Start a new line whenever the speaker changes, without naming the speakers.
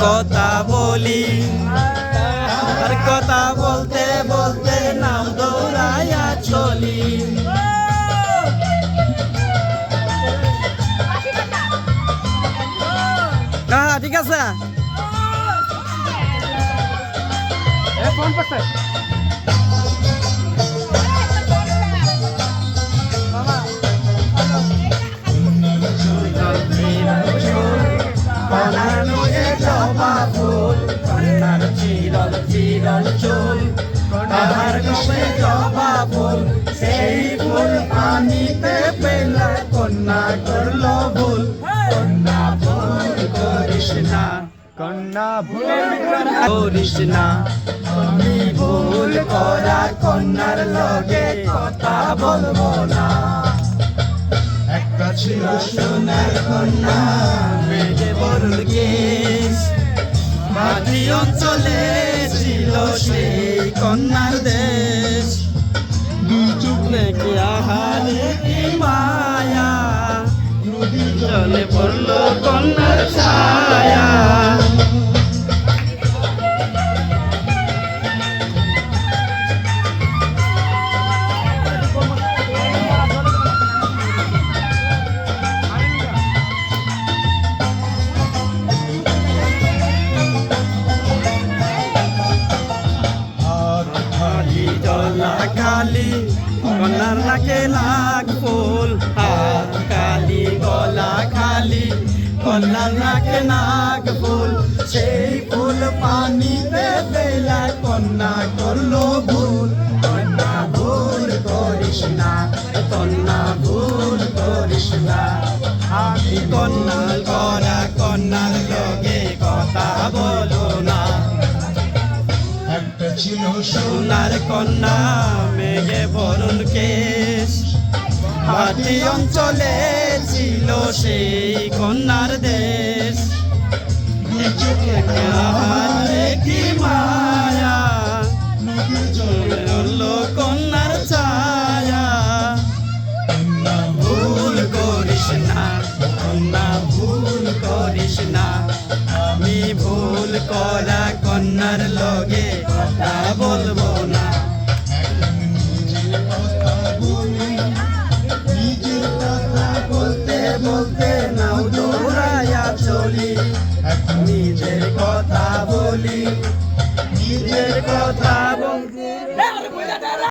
কথা বলি, আর কথা বলতে বলতে নাম দৌড়াইয়া চলি। হ্যাঁ ঠিক আছে। জবা ফুল কন্যার চিরল চিরল চুল, কন্যার কবে জবা ফুল, সেই ফুল পানিতে পেলে কন্যা করলো ভুল। কন্যা ভুল করিস না, কন্যা ভুল করিস না, আমি ভুল করা কন্যার লগে কথা বলবো না। একটা ছিল সোনার কন্যা, মেঘে বরুণ কেশ, মাটি অঞ্চলে ছিল সেই কন্যার দেশ। নাকি আহারে কি মায়া, জলে পড়লো কন্যার ছায়া। কালি কন্যার নাকে লাখ ফুল, হাত কালি গলা খালি, কন্যার নাকে নাক ফুল, সেই ফুল পানিতে ফেলা কন্যা করলো ভুল। কন্যা ভুল করিস না, কন্যা ভুল করিস না, আমি কন্যার করা কন্যার লগে কথা বলো না। একটা ছিল সোনার কন্যা, মেঘে বরুণ কেশ, মাটি অঞ্চলে ছিল সেই কন্যার দেশ।